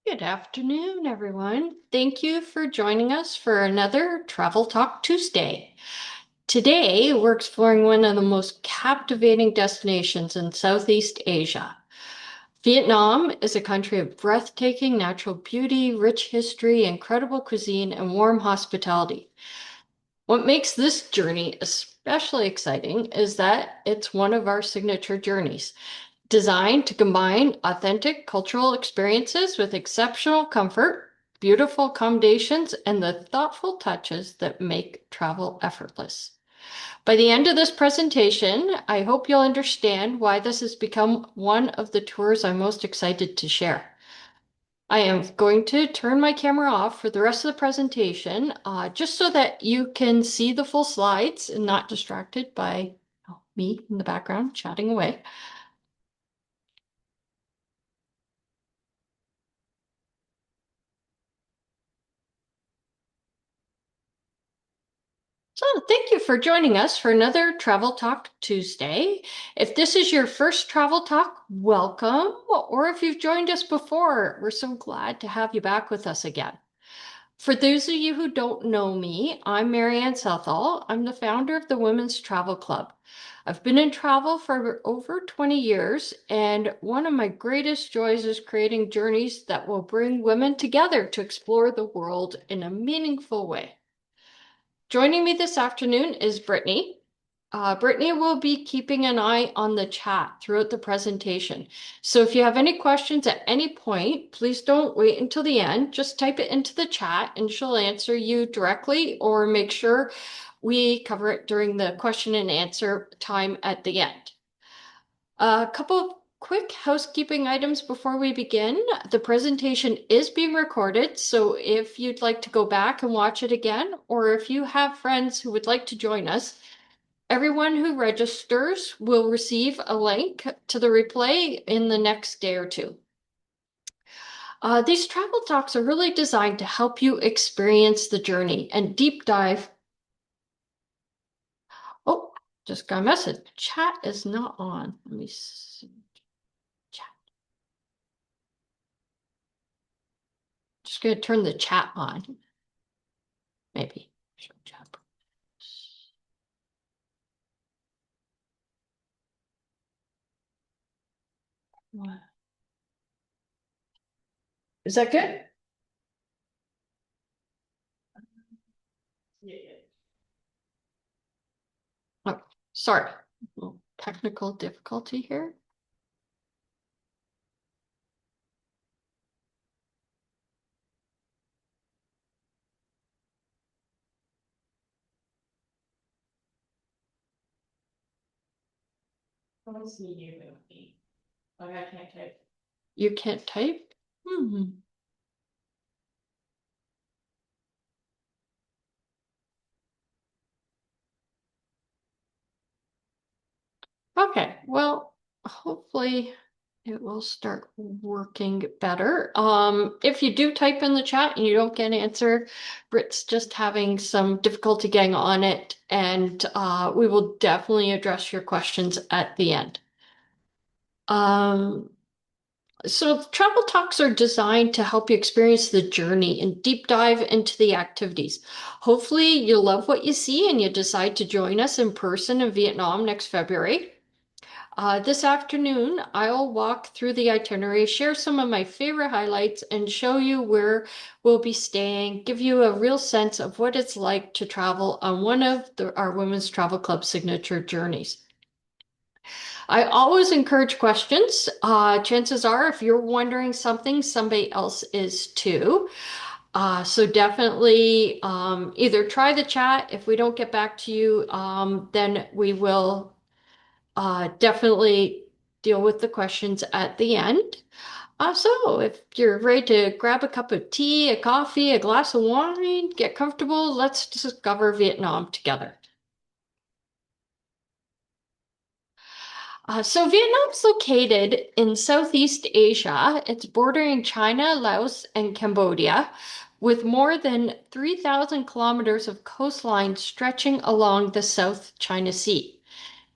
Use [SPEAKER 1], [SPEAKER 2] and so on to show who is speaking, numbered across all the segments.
[SPEAKER 1] Good afternoon, everyone. Thank you for joining us for another Travel Talk Tuesday. Today, we're exploring one of the most captivating destinations in Southeast Asia. Vietnam is a country of breathtaking natural beauty, rich history, incredible cuisine, and warm hospitality. What makes this journey especially exciting is that it's one of our signature journeys, designed to combine authentic cultural experiences with exceptional comfort, beautiful accommodations, and the thoughtful touches that make travel effortless. By the end of this presentation, I hope you'll understand why this has become one of the tours I'm most excited to share. I am going to turn my camera off for the rest of the presentation, just so that you can see the full slides and not distracted by me in the background chatting away. So, thank you for joining us for another Travel Talk Tuesday. If this is your first Travel Talk, welcome. Or if you've joined us before, we're so glad to have you back with us again. For those of you who don't know me, I'm Marianne Southall. I'm the founder of the Women's Travel Club. I've been in travel for over 20 years, and one of my greatest joys is creating journeys that will bring women together to explore the world in a meaningful way. Joining me this afternoon is Brittany. Brittany will be keeping an eye on the chat throughout the presentation. So if you have any questions at any point, please don't wait until the end. Just type it into the chat and she'll answer you directly, or make sure we cover it during the question and answer time at the end. A couple of quick housekeeping items before we begin. The presentation is being recorded, so if you'd like to go back and watch it again, or if you have friends who would like to join us, everyone who registers will receive a link to the replay in the next day or two. These travel talks are really designed to help you experience the journey and deep dive. Oh, just got a message. Chat is not on. Let me see. Just going to turn the chat on. Maybe. Is that good? Oh, sorry. Technical difficulty here. You can't type? Okay, well, hopefully it will start working better. If you do type in the chat and you don't get an answer, Britt's just having some difficulty getting on it, and we will definitely address your questions at the end. So travel talks are designed to help you experience the journey and deep dive into the activities. Hopefully you love what you see and you decide to join us in person in Vietnam next February. This afternoon, I'll walk through the itinerary, share some of my favorite highlights, and show you where we'll be staying, give you a real sense of what it's like to travel on one of our Women's Travel Club signature journeys. I always encourage questions. Chances are, if you're wondering something, somebody else is too. So definitely either try the chat. If we don't get back to you, then we will definitely deal with the questions at the end. So if you're ready to grab a cup of tea, a coffee, a glass of wine, get comfortable, let's discover Vietnam together. So Vietnam's located in Southeast Asia. It's bordering China, Laos, and Cambodia, with more than 3,000 kilometers of coastline stretching along the South China Sea.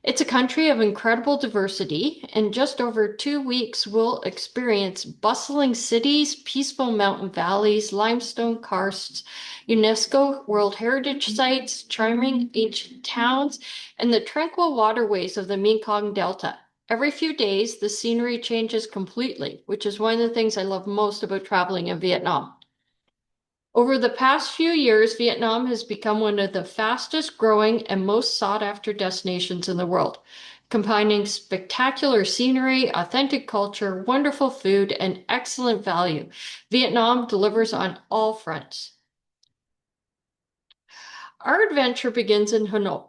[SPEAKER 1] It's a country of incredible diversity. In just over 2 weeks, we'll experience bustling cities, peaceful mountain valleys, limestone karsts, UNESCO World Heritage Sites, charming ancient towns, and the tranquil waterways of the Mekong Delta. Every few days, the scenery changes completely, which is one of the things I love most about traveling in Vietnam. Over the past few years, Vietnam has become one of the fastest growing and most sought after destinations in the world, combining spectacular scenery, authentic culture, wonderful food, and excellent value. Vietnam delivers on all fronts. Our adventure begins in Hanoi,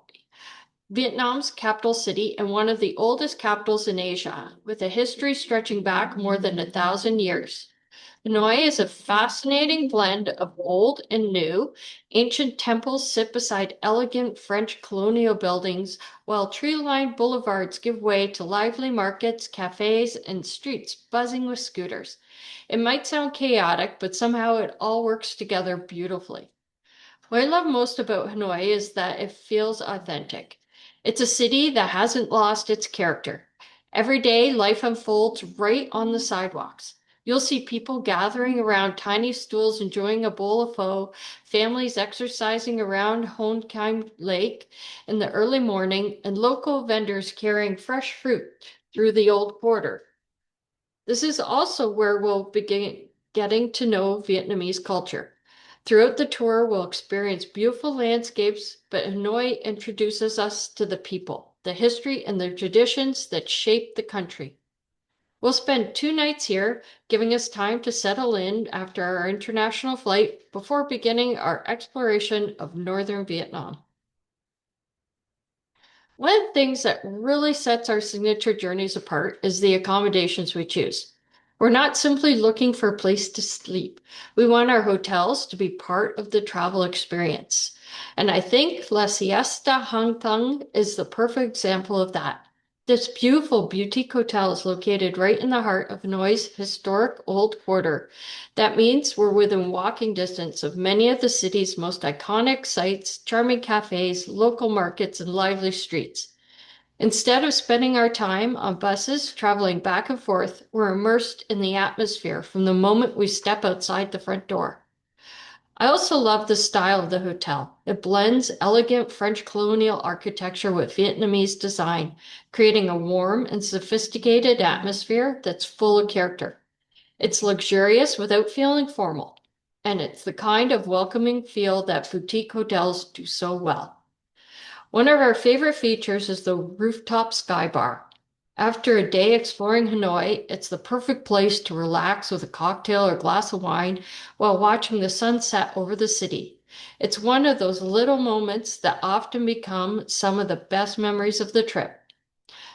[SPEAKER 1] Vietnam's capital city and one of the oldest capitals in Asia, with a history stretching back more than 1,000 years. Hanoi is a fascinating blend of old and new. Ancient temples sit beside elegant French colonial buildings, while tree-lined boulevards give way to lively markets, cafes, and streets buzzing with scooters. It might sound chaotic, but somehow it all works together beautifully. What I love most about Hanoi is that it feels authentic. It's a city that hasn't lost its character. Every day, life unfolds right on the sidewalks. You'll see people gathering around tiny stools enjoying a bowl of pho, families exercising around Hon Kim Lake in the early morning, and local vendors carrying fresh fruit through the old quarter. This is also where we'll begin getting to know Vietnamese culture. Throughout the tour, we'll experience beautiful landscapes, but Hanoi introduces us to the people, the history, and the traditions that shape the country. We'll spend 2 nights here, giving us time to settle in after our international flight before beginning our exploration of northern Vietnam. One of the things that really sets our signature journeys apart is the accommodations we choose. We're not simply looking for a place to sleep. We want our hotels to be part of the travel experience. And I think La Siesta Hang Thung is the perfect example of that. This beautiful boutique hotel is located right in the heart of Hanoi's historic Old Quarter. That means we're within walking distance of many of the city's most iconic sites, charming cafes, local markets, and lively streets. Instead of spending our time on buses traveling back and forth, we're immersed in the atmosphere from the moment we step outside the front door. I also love the style of the hotel. It blends elegant French colonial architecture with Vietnamese design, creating a warm and sophisticated atmosphere that's full of character. It's luxurious without feeling formal, and it's the kind of welcoming feel that boutique hotels do so well. One of our favorite features is the rooftop sky bar. After a day exploring Hanoi, it's the perfect place to relax with a cocktail or glass of wine while watching the sunset over the city. It's one of those little moments that often become some of the best memories of the trip.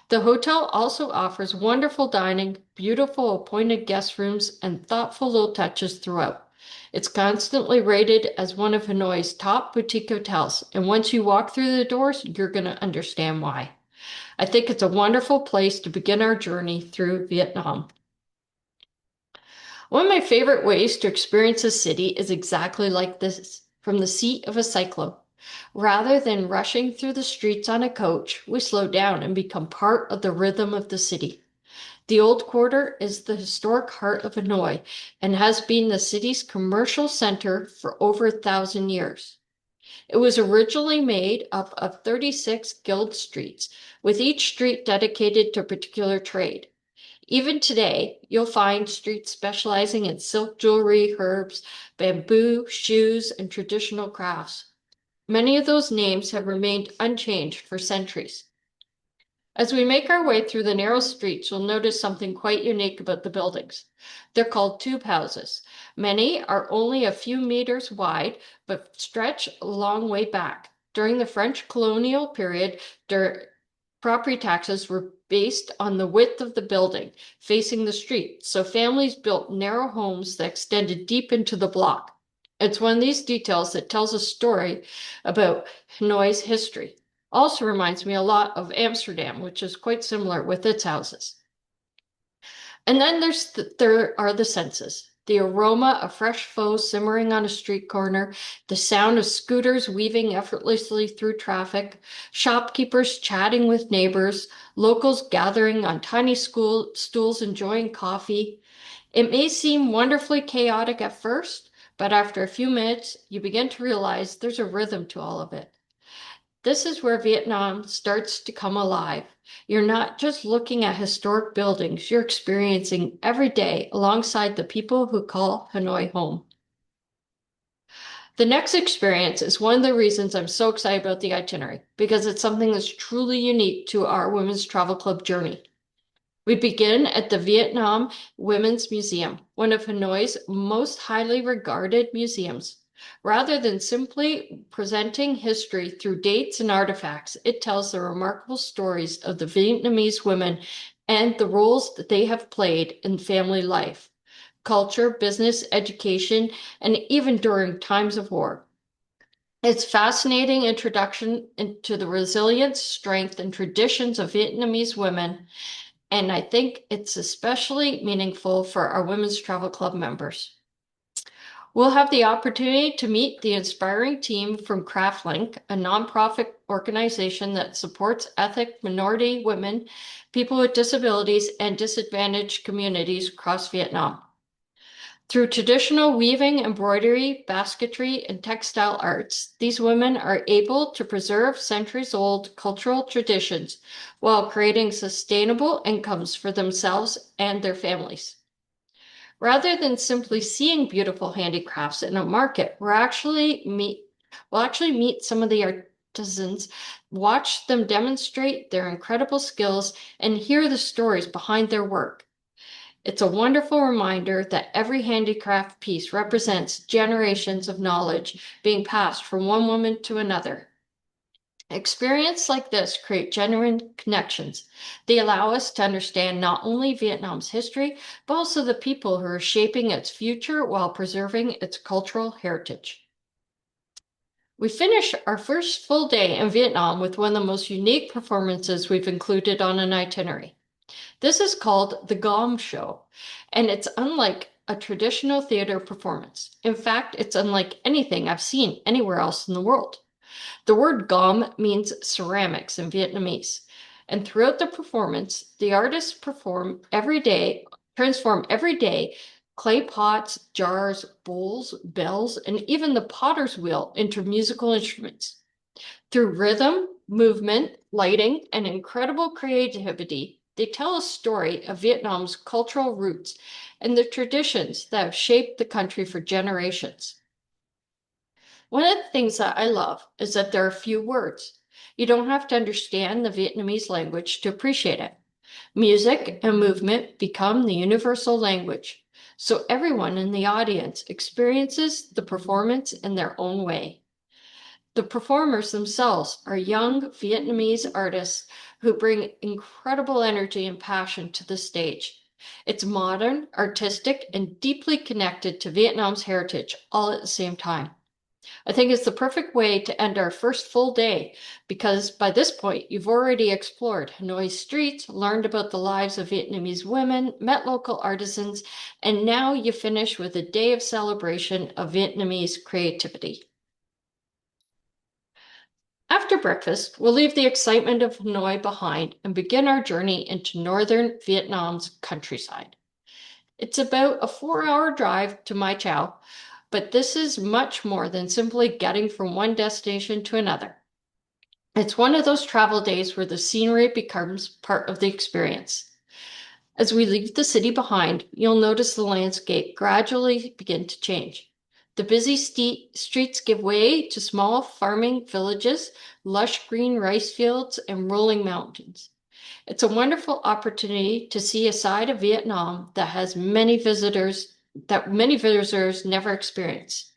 [SPEAKER 1] The hotel also offers wonderful dining, beautiful appointed guest rooms, and thoughtful little touches throughout. It's constantly rated as one of Hanoi's top boutique hotels, and once you walk through the doors, you're going to understand why. I think it's a wonderful place to begin our journey through Vietnam. One of my favorite ways to experience a city is exactly like this, from the seat of a cyclone. Rather than rushing through the streets on a coach, we slow down and become part of the rhythm of the city. The Old Quarter is the historic heart of Hanoi and has been the city's commercial center for over 1,000 years. It was originally made up of 36 guild streets, with each street dedicated to a particular trade. Even today, you'll find streets specializing in silk jewelry, herbs, bamboo, shoes, and traditional crafts. Many of those names have remained unchanged for centuries. As we make our way through the narrow streets, you'll notice something quite unique about the buildings. They're called tube houses. Many are only a few meters wide, but stretch a long way back. During the French colonial period, their property taxes were based on the width of the building facing the street, so families built narrow homes that extended deep into the block. It's one of these details that tells a story about Hanoi's history. Also reminds me a lot of Amsterdam, which is quite similar with its houses. And then there are the senses. The aroma of fresh pho simmering on a street corner, the sound of scooters weaving effortlessly through traffic, shopkeepers chatting with neighbors, locals gathering on tiny stools enjoying coffee. It may seem wonderfully chaotic at first, but after a few minutes, you begin to realize there's a rhythm to all of it. This is where Vietnam starts to come alive. You're not just looking at historic buildings, you're experiencing every day alongside the people who call Hanoi home. The next experience is one of the reasons I'm so excited about the itinerary, because it's something that's truly unique to our Women's Travel Club journey. We begin at the Vietnam Women's Museum, one of Hanoi's most highly regarded museums. Rather than simply presenting history through dates and artifacts, it tells the remarkable stories of the Vietnamese women and the roles that they have played in family life, culture, business, education, and even during times of war. It's fascinating introduction into the resilience, strength, and traditions of Vietnamese women, and I think it's especially meaningful for our Women's Travel Club members. We'll have the opportunity to meet the inspiring team from CraftLink, a nonprofit organization that supports ethnic minority women, people with disabilities, and disadvantaged communities across Vietnam. Through traditional weaving, embroidery, basketry, and textile arts, these women are able to preserve centuries-old cultural traditions while creating sustainable incomes for themselves and their families. Rather than simply seeing beautiful handicrafts in a market, we'll actually meet some of the artisans, watch them demonstrate their incredible skills, and hear the stories behind their work. It's a wonderful reminder that every handicraft piece represents generations of knowledge being passed from one woman to another. Experiences like this create genuine connections. They allow us to understand not only Vietnam's history, but also the people who are shaping its future while preserving its cultural heritage. We finish our first full day in Vietnam with one of the most unique performances we've included on an itinerary. This is called the Gom Show, and it's unlike a traditional theater performance. In fact, it's unlike anything I've seen anywhere else in the world. The word gom means ceramics in Vietnamese, and throughout the performance, the artists transform every day clay pots, jars, bowls, bells, and even the potter's wheel into musical instruments. Through rhythm, movement, lighting, and incredible creativity, they tell a story of Vietnam's cultural roots and the traditions that have shaped the country for generations. One of the things that I love is that there are few words. You don't have to understand the Vietnamese language to appreciate it. Music and movement become the universal language, so everyone in the audience experiences the performance in their own way. The performers themselves are young Vietnamese artists who bring incredible energy and passion to the stage. It's modern, artistic, and deeply connected to Vietnam's heritage all at the same time. I think it's the perfect way to end our first full day because by this point you've already explored Hanoi's streets, learned about the lives of Vietnamese women, met local artisans, and now you finish with a day of celebration of Vietnamese creativity. After breakfast, we'll leave the excitement of Hanoi behind and begin our journey into northern Vietnam's countryside. It's about a 4-hour drive to Mai Chau, but this is much more than simply getting from one destination to another. It's one of those travel days where the scenery becomes part of the experience. As we leave the city behind, you'll notice the landscape gradually begin to change. The busy streets give way to small farming villages, lush green rice fields, and rolling mountains. It's a wonderful opportunity to see a side of Vietnam that many visitors never experience.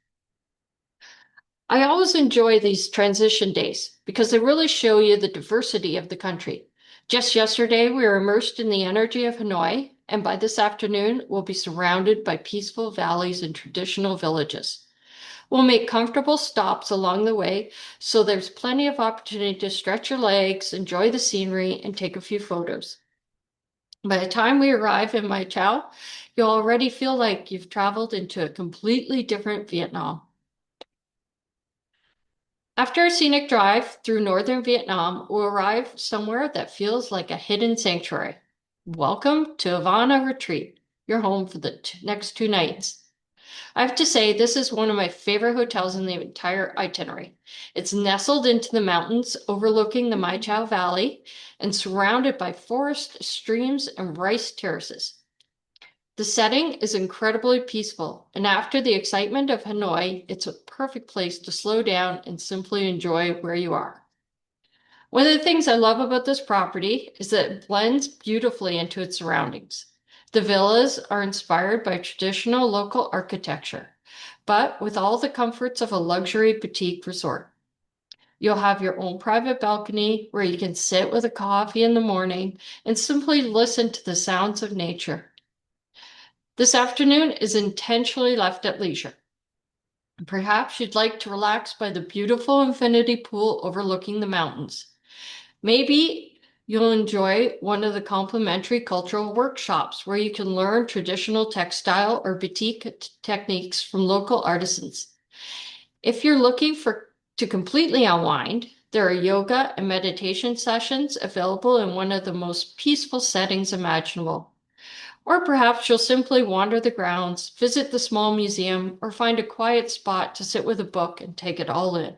[SPEAKER 1] I always enjoy these transition days because they really show you the diversity of the country. Just yesterday, we were immersed in the energy of Hanoi, and by this afternoon, we'll be surrounded by peaceful valleys and traditional villages. We'll make comfortable stops along the way, so there's plenty of opportunity to stretch your legs, enjoy the scenery, and take a few photos. By the time we arrive in Mai Chau, you'll already feel like you've traveled into a completely different Vietnam. After a scenic drive through northern Vietnam, we'll arrive somewhere that feels like a hidden sanctuary. Welcome to Havana Retreat, your home for the next 2 nights. I have to say, this is one of my favorite hotels in the entire itinerary. It's nestled into the mountains overlooking the Mai Chau Valley and surrounded by forest, streams, and rice terraces. The setting is incredibly peaceful, and after the excitement of Hanoi, it's a perfect place to slow down and simply enjoy where you are. One of the things I love about this property is that it blends beautifully into its surroundings. The villas are inspired by traditional local architecture, but with all the comforts of a luxury boutique resort. You'll have your own private balcony where you can sit with a coffee in the morning and simply listen to the sounds of nature. This afternoon is intentionally left at leisure. Perhaps you'd like to relax by the beautiful infinity pool overlooking the mountains. Maybe you'll enjoy one of the complimentary cultural workshops where you can learn traditional textile or batik techniques from local artisans. If you're looking to completely unwind, there are yoga and meditation sessions available in one of the most peaceful settings imaginable. Or perhaps you'll simply wander the grounds, visit the small museum, or find a quiet spot to sit with a book and take it all in.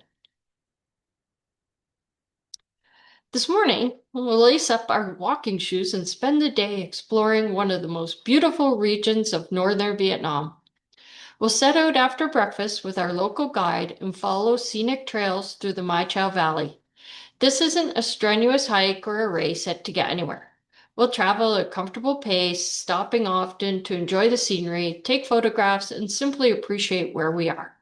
[SPEAKER 1] This morning, we'll lace up our walking shoes and spend the day exploring one of the most beautiful regions of northern Vietnam. We'll set out after breakfast with our local guide and follow scenic trails through the Mai Chau Valley. This isn't a strenuous hike or a race to get anywhere. We'll travel at a comfortable pace, stopping often to enjoy the scenery, take photographs, and simply appreciate where we are.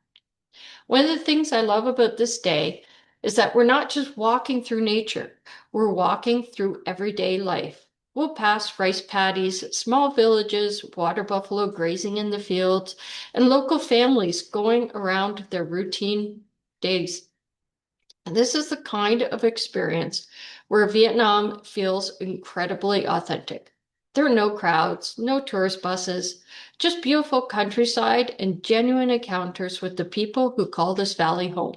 [SPEAKER 1] One of the things I love about this day is that we're not just walking through nature, we're walking through everyday life. We'll pass rice paddies, small villages, water buffalo grazing in the fields, and local families going around their routine days. And this is the kind of experience where Vietnam feels incredibly authentic. There are no crowds, no tourist buses, just beautiful countryside and genuine encounters with the people who call this valley home.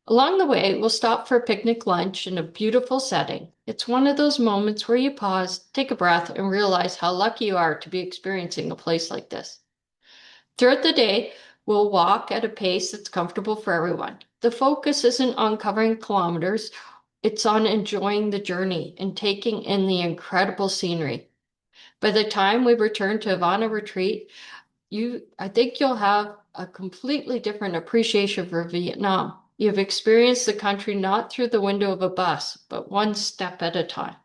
[SPEAKER 1] Along the way, we'll stop for a picnic lunch in a beautiful setting. It's one of those moments where you pause, take a breath, and realize how lucky you are to be experiencing a place like this. Throughout the day, we'll walk at a pace that's comfortable for everyone. The focus isn't on covering kilometers, it's on enjoying the journey and taking in the incredible scenery. By the time we return to Havana Retreat, I think you'll have a completely different appreciation for Vietnam. You've experienced the country not through the window of a bus, but one step at a time.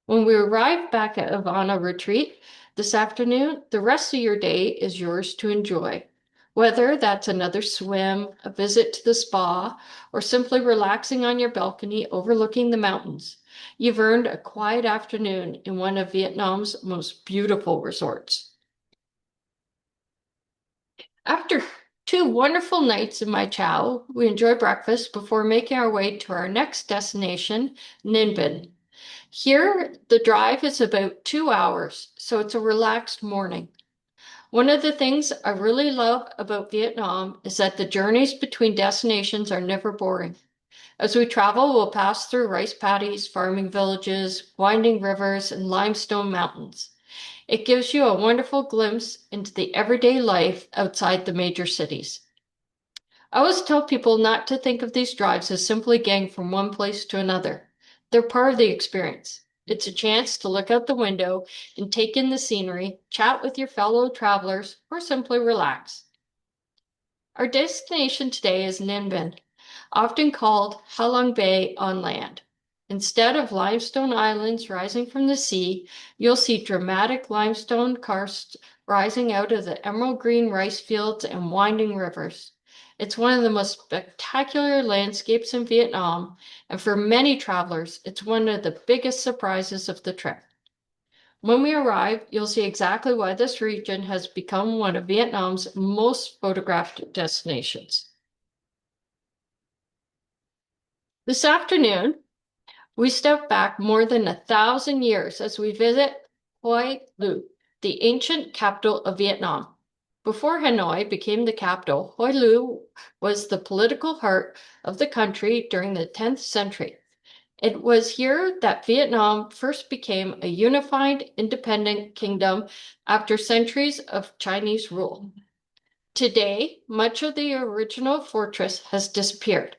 [SPEAKER 1] When we arrive back at Havana Retreat this afternoon, the rest of your day is yours to enjoy. Whether that's another swim, a visit to the spa, or simply relaxing on your balcony overlooking the mountains, you've earned a quiet afternoon in one of Vietnam's most beautiful resorts. After 2 wonderful nights in Mai Chau, we enjoy breakfast before making our way to our next destination, Ninh Bình. Here, the drive is about 2 hours, so it's a relaxed morning. One of the things I really love about Vietnam is that the journeys between destinations are never boring. As we travel, we'll pass through rice paddies, farming villages, winding rivers, and limestone mountains. It gives you a wonderful glimpse into the everyday life outside the major cities. I always tell people not to think of these drives as simply getting from one place to another. They're part of the experience. It's a chance to look out the window and take in the scenery, chat with your fellow travelers, or simply relax. Our destination today is Ninh Bình, often called Halong Bay on land. Instead of limestone islands rising from the sea, you'll see dramatic limestone karsts rising out of the emerald green rice fields and winding rivers. It's one of the most spectacular landscapes in Vietnam, and for many travelers, it's one of the biggest surprises of the trip. When we arrive, you'll see exactly why this region has become one of Vietnam's most photographed destinations. This afternoon, We step back more than 1,000 years as we visit Hoi An, the ancient capital of Vietnam. Before Hanoi became the capital, Hoi An was the political heart of the country during the 10th century. It was here that Vietnam first became a unified, independent kingdom after centuries of Chinese rule. Today, much of the original fortress has disappeared,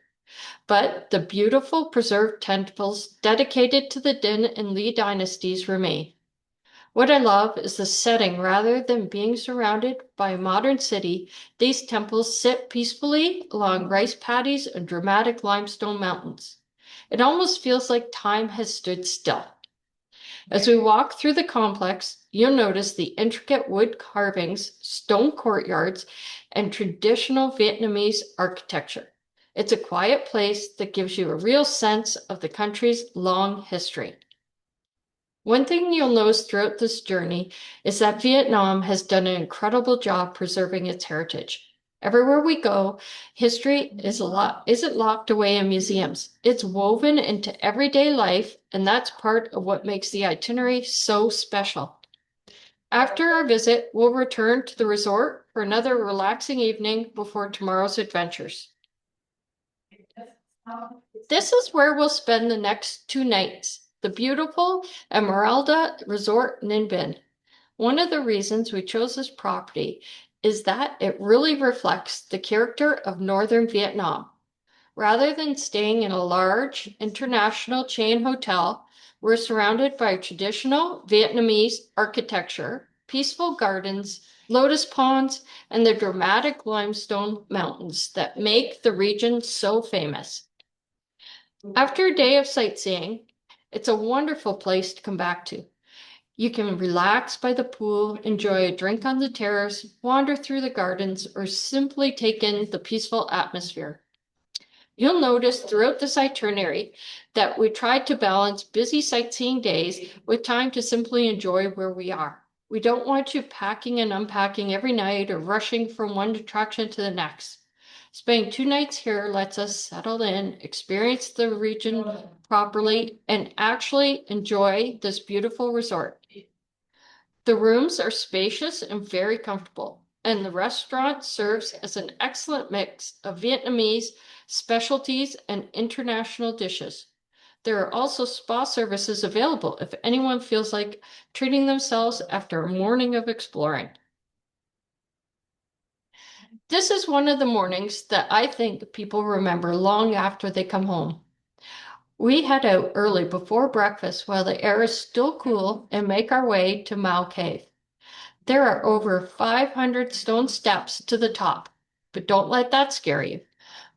[SPEAKER 1] but the beautiful preserved temples dedicated to the Dinh and Li dynasties remain. What I love is the setting. Rather than being surrounded by a modern city, these temples sit peacefully along rice paddies and dramatic limestone mountains. It almost feels like time has stood still. As we walk through the complex, you'll notice the intricate wood carvings, stone courtyards, and traditional Vietnamese architecture. It's a quiet place that gives you a real sense of the country's long history. One thing you'll notice throughout this journey is that Vietnam has done an incredible job preserving its heritage. Everywhere we go, history isn't locked away in museums. It's woven into everyday life, and that's part of what makes the itinerary so special. After our visit, we'll return to the resort for another relaxing evening before tomorrow's adventures. This is where we'll spend the next 2 nights, the beautiful Esmeralda Resort Ninh Bình. One of the reasons we chose this property is that it really reflects the character of northern Vietnam. Rather than staying in a large international chain hotel, we're surrounded by traditional Vietnamese architecture, peaceful gardens, lotus ponds, and the dramatic limestone mountains that make the region so famous. After a day of sightseeing, it's a wonderful place to come back to. You can relax by the pool, enjoy a drink on the terrace, wander through the gardens, or simply take in the peaceful atmosphere. You'll notice throughout this itinerary that we tried to balance busy sightseeing days with time to simply enjoy where we are. We don't want you packing and unpacking every night or rushing from one attraction to the next. Spending 2 nights here lets us settle in, experience the region properly, and actually enjoy this beautiful resort. The rooms are spacious and very comfortable, and the restaurant serves as an excellent mix of Vietnamese specialties and international dishes. There are also spa services available if anyone feels like treating themselves after a morning of exploring. This is one of the mornings that I think people remember long after they come home. We head out early before breakfast while the air is still cool and make our way to Mao Cave. There are over 500 stone steps to the top, but don't let that scare you.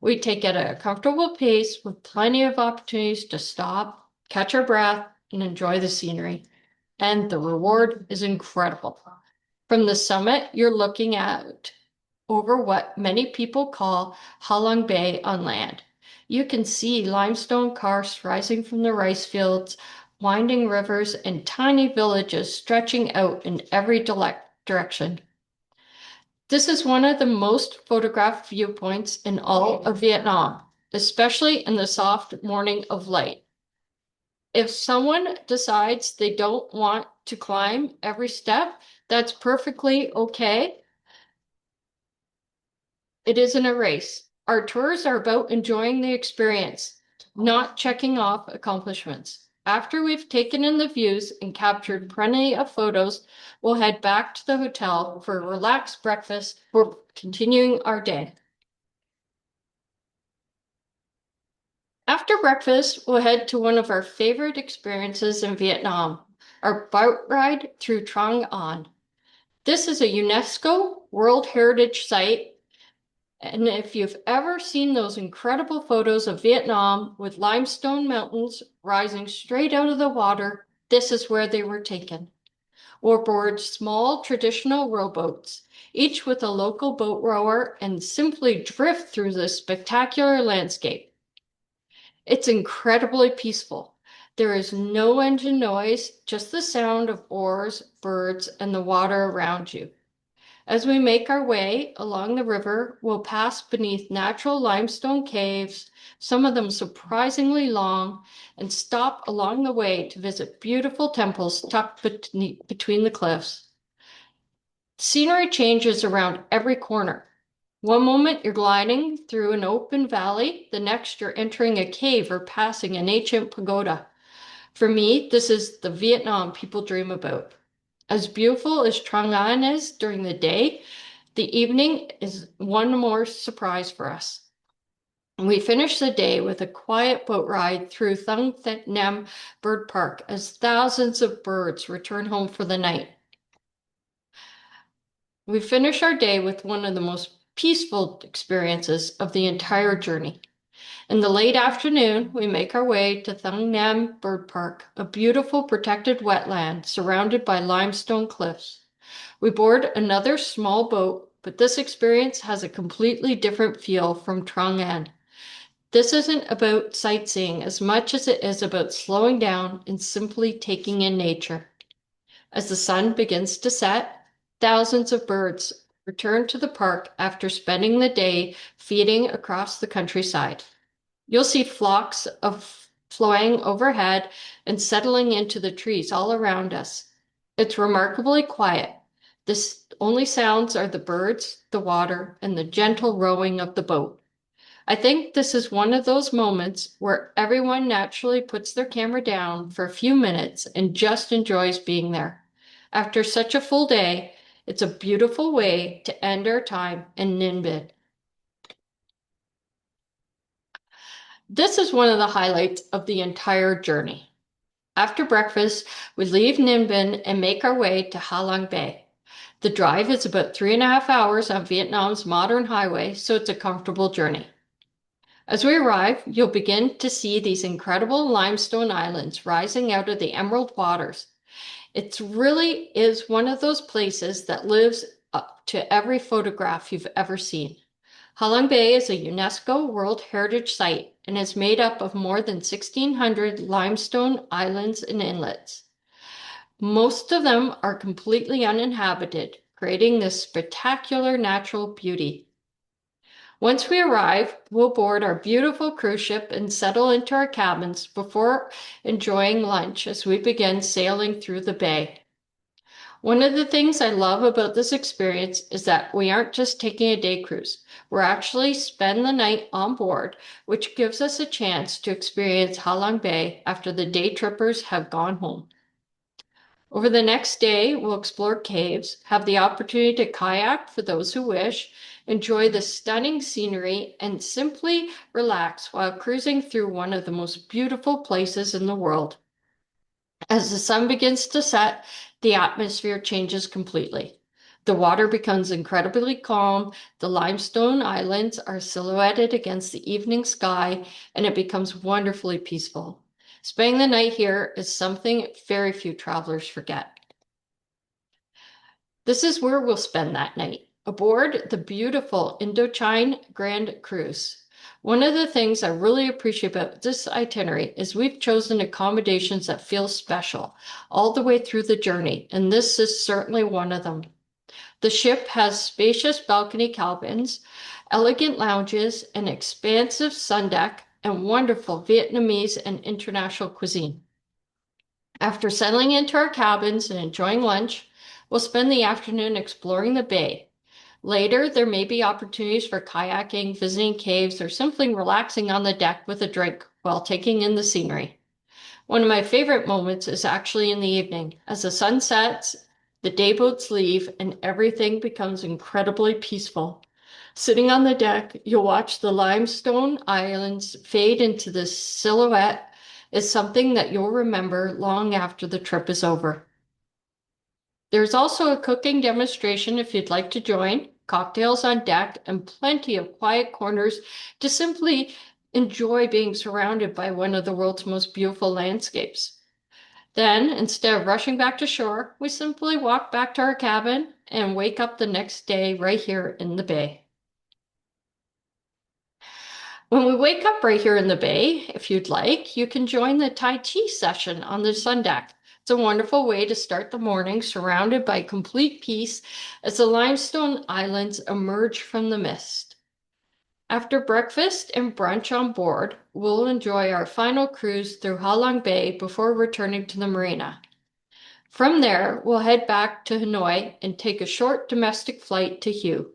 [SPEAKER 1] We take it at a comfortable pace with plenty of opportunities to stop, catch our breath, and enjoy the scenery. And the reward is incredible. From the summit, you're looking out over what many people call Halong Bay on land. You can see limestone karsts rising from the rice fields, winding rivers, and tiny villages stretching out in every direction. This is one of the most photographed viewpoints in all of Vietnam, especially in the soft morning of light. If someone decides they don't want to climb every step, that's perfectly okay. It isn't a race. Our tours are about enjoying the experience, not checking off accomplishments. After we've taken in the views and captured plenty of photos, we'll head back to the hotel for a relaxed breakfast before continuing our day. After breakfast, we'll head to one of our favorite experiences in Vietnam, our boat ride through Trang An. This is a UNESCO World Heritage Site, and if you've ever seen those incredible photos of Vietnam with limestone mountains rising straight out of the water, this is where they were taken. We'll board small traditional rowboats, each with a local boat rower, and simply drift through this spectacular landscape. It's incredibly peaceful. There is no engine noise, just the sound of oars, birds, and the water around you. As we make our way along the river, we'll pass beneath natural limestone caves, some of them surprisingly long, and stop along the way to visit beautiful temples tucked between the cliffs. Scenery changes around every corner. One moment you're gliding through an open valley, the next you're entering a cave or passing an ancient pagoda. For me, this is the Vietnam people dream about. As beautiful as Trang An is during the day, the evening is one more surprise for us. We finish the day with a quiet boat ride through Thung Thep Nam Bird Park as thousands of birds return home for the night. We finish our day with one of the most peaceful experiences of the entire journey. In the late afternoon, we make our way to Thung Nam Bird Park, a beautiful protected wetland surrounded by limestone cliffs. We board another small boat, but this experience has a completely different feel from Trang An. This isn't about sightseeing as much as it is about slowing down and simply taking in nature. As the sun begins to set, thousands of birds return to the park after spending the day feeding across the countryside. You'll see flocks of flying overhead and settling into the trees all around us. It's remarkably quiet. The only sounds are the birds, the water, and the gentle rowing of the boat. I think this is one of those moments where everyone naturally puts their camera down for a few minutes and just enjoys being there. After such a full day, it's a beautiful way to end our time in Ninh Bình. This is one of the highlights of the entire journey. After breakfast, we leave Ninh Bình and make our way to Halong Bay. The drive is about 3.5 hours on Vietnam's modern highway, so it's a comfortable journey. As we arrive, you'll begin to see these incredible limestone islands rising out of the emerald waters. It really is one of those places that lives up to every photograph you've ever seen. Halong Bay is a UNESCO World Heritage Site and is made up of more than 1,600 limestone islands and inlets. Most of them are completely uninhabited, creating this spectacular natural beauty. Once we arrive, we'll board our beautiful cruise ship and settle into our cabins before enjoying lunch as we begin sailing through the bay. One of the things I love about this experience is that we aren't just taking a day cruise. We're actually spend the night on board, which gives us a chance to experience Halong Bay after the day trippers have gone home. Over the next day, we'll explore caves, have the opportunity to kayak for those who wish, enjoy the stunning scenery, and simply relax while cruising through one of the most beautiful places in the world. As the sun begins to set, the atmosphere changes completely. The water becomes incredibly calm, the limestone islands are silhouetted against the evening sky, and it becomes wonderfully peaceful. Spending the night here is something very few travelers forget. This is where we'll spend that night, aboard the beautiful Indochine Grand Cruise. One of the things I really appreciate about this itinerary is we've chosen accommodations that feel special all the way through the journey, and this is certainly one of them. The ship has spacious balcony cabins, elegant lounges, an expansive sun deck, and wonderful Vietnamese and international cuisine. After settling into our cabins and enjoying lunch, we'll spend the afternoon exploring the bay. Later, there may be opportunities for kayaking, visiting caves, or simply relaxing on the deck with a drink while taking in the scenery. One of my favorite moments is actually in the evening. As the sun sets, the day boats leave, and everything becomes incredibly peaceful. Sitting on the deck, you'll watch the limestone islands fade into the silhouette is something that you'll remember long after the trip is over. There's also a cooking demonstration if you'd like to join, cocktails on deck, and plenty of quiet corners to simply enjoy being surrounded by one of the world's most beautiful landscapes. Then, instead of rushing back to shore, we simply walk back to our cabin and wake up the next day right here in the bay. When we wake up right here in the bay, if you'd like, you can join the Tai Chi session on the sun deck. It's a wonderful way to start the morning surrounded by complete peace as the limestone islands emerge from the mist. After breakfast and brunch on board, we'll enjoy our final cruise through Halong Bay before returning to the marina. From there, we'll head back to Hanoi and take a short domestic flight to Hue.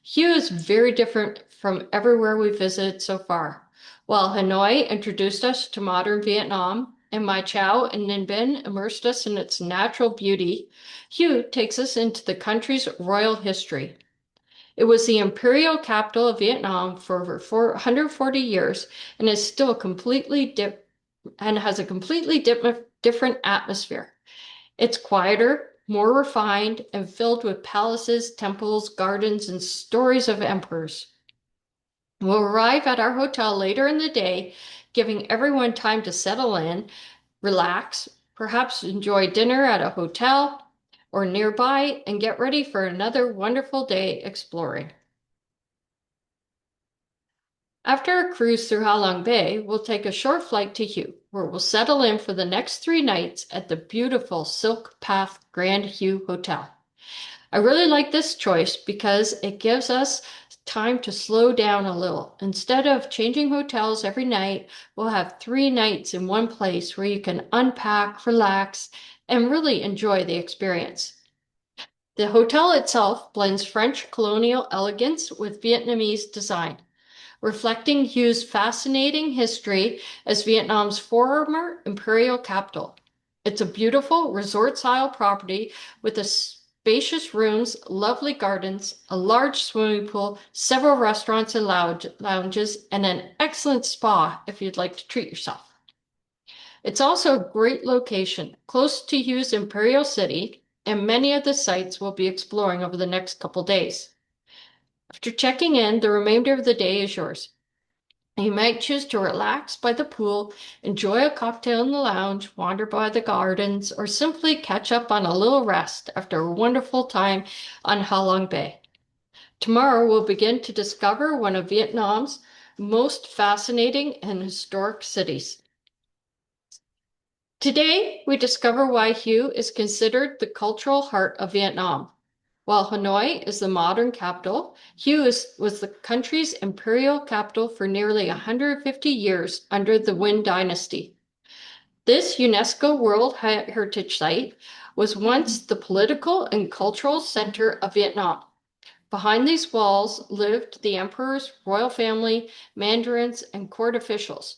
[SPEAKER 1] Hue is very different from everywhere we visited so far. While Hanoi introduced us to modern Vietnam and Mai Chau and Ninh Binh immersed us in its natural beauty, Hue takes us into the country's royal history. It was the imperial capital of Vietnam for over 140 years and is still has a completely different atmosphere. It's quieter, more refined, and filled with palaces, temples, gardens, and stories of emperors. We'll arrive at our hotel later in the day, giving everyone time to settle in, relax, perhaps enjoy dinner at a hotel or nearby, and get ready for another wonderful day exploring. After a cruise through Halong Bay, we'll take a short flight to Hue, where we'll settle in for the next 3 nights at the beautiful Silk Path Grand Hue Hotel. I really like this choice because it gives us time to slow down a little. Instead of changing hotels every night, we'll have 3 nights in one place where you can unpack, relax, and really enjoy the experience. The hotel itself blends French colonial elegance with Vietnamese design, reflecting Hue's fascinating history as Vietnam's former imperial capital. It's a beautiful resort-style property with spacious rooms, lovely gardens, a large swimming pool, several restaurants and lounges, and an excellent spa if you'd like to treat yourself. It's also a great location, close to Hue's Imperial City, and many of the sites we'll be exploring over the next couple days. After checking in, the remainder of the day is yours. You might choose to relax by the pool, enjoy a cocktail in the lounge, wander by the gardens, or simply catch up on a little rest after a wonderful time on Halong Bay. Tomorrow we'll begin to discover one of Vietnam's most fascinating and historic cities. Today, we discover why Hue is considered the cultural heart of Vietnam. While Hanoi is the modern capital, Hue was the country's imperial capital for nearly 150 years under the Nguyen dynasty. This UNESCO World Heritage Site was once the political and cultural center of Vietnam. Behind these walls lived the emperor's royal family, mandarins, and court officials.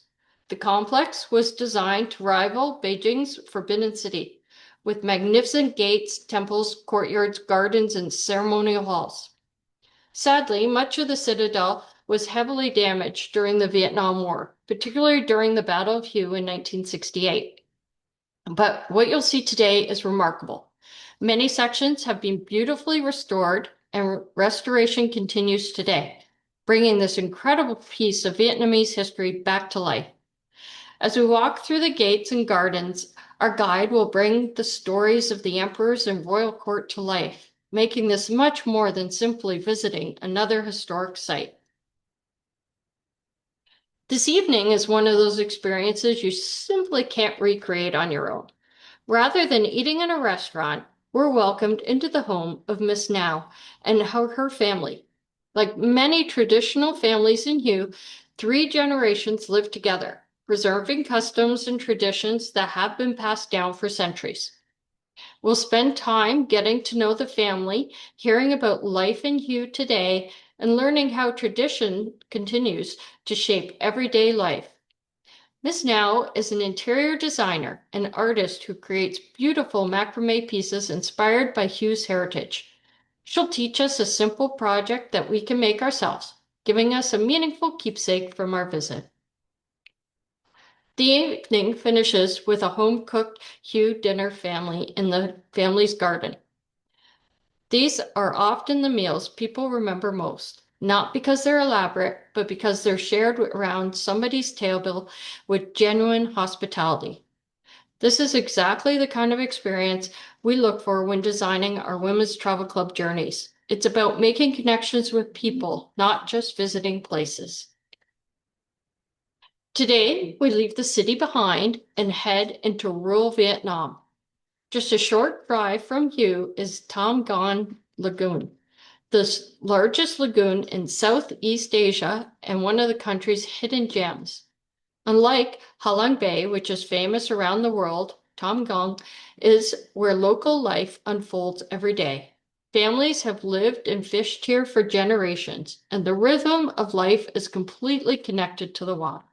[SPEAKER 1] The complex was designed to rival Beijing's Forbidden City, with magnificent gates, temples, courtyards, gardens, and ceremonial halls. Sadly, much of the citadel was heavily damaged during the Vietnam War, particularly during the Battle of Hue in 1968. But what you'll see today is remarkable. Many sections have been beautifully restored, and restoration continues today, bringing this incredible piece of Vietnamese history back to life. As we walk through the gates and gardens, our guide will bring the stories of the emperors and royal court to life, making this much more than simply visiting another historic site. This evening is one of those experiences you simply can't recreate on your own. Rather than eating in a restaurant, we're welcomed into the home of Miss Now and her family. Like many traditional families in Hue, 3 generations live together, preserving customs and traditions that have been passed down for centuries. We'll spend time getting to know the family, hearing about life in Hue today, and learning how tradition continues to shape everyday life. Miss Now is an interior designer and artist who creates beautiful macrame pieces inspired by Hue's heritage. She'll teach us a simple project that we can make ourselves, giving us a meaningful keepsake from our visit. The evening finishes with a home-cooked Hue dinner family in the family's garden. These are often the meals people remember most, not because they're elaborate, but because they're shared around somebody's table with genuine hospitality. This is exactly the kind of experience we look for when designing our Women's Travel Club journeys. It's about making connections with people, not just visiting places. Today, we leave the city behind and head into rural Vietnam. Just a short drive from Hue is Tom Gon Lagoon, the largest lagoon in Southeast Asia and one of the country's hidden gems. Unlike Halong Bay, which is famous around the world, Tom Gon is where local life unfolds every day. Families have lived and fished here for generations, and the rhythm of life is completely connected to the water.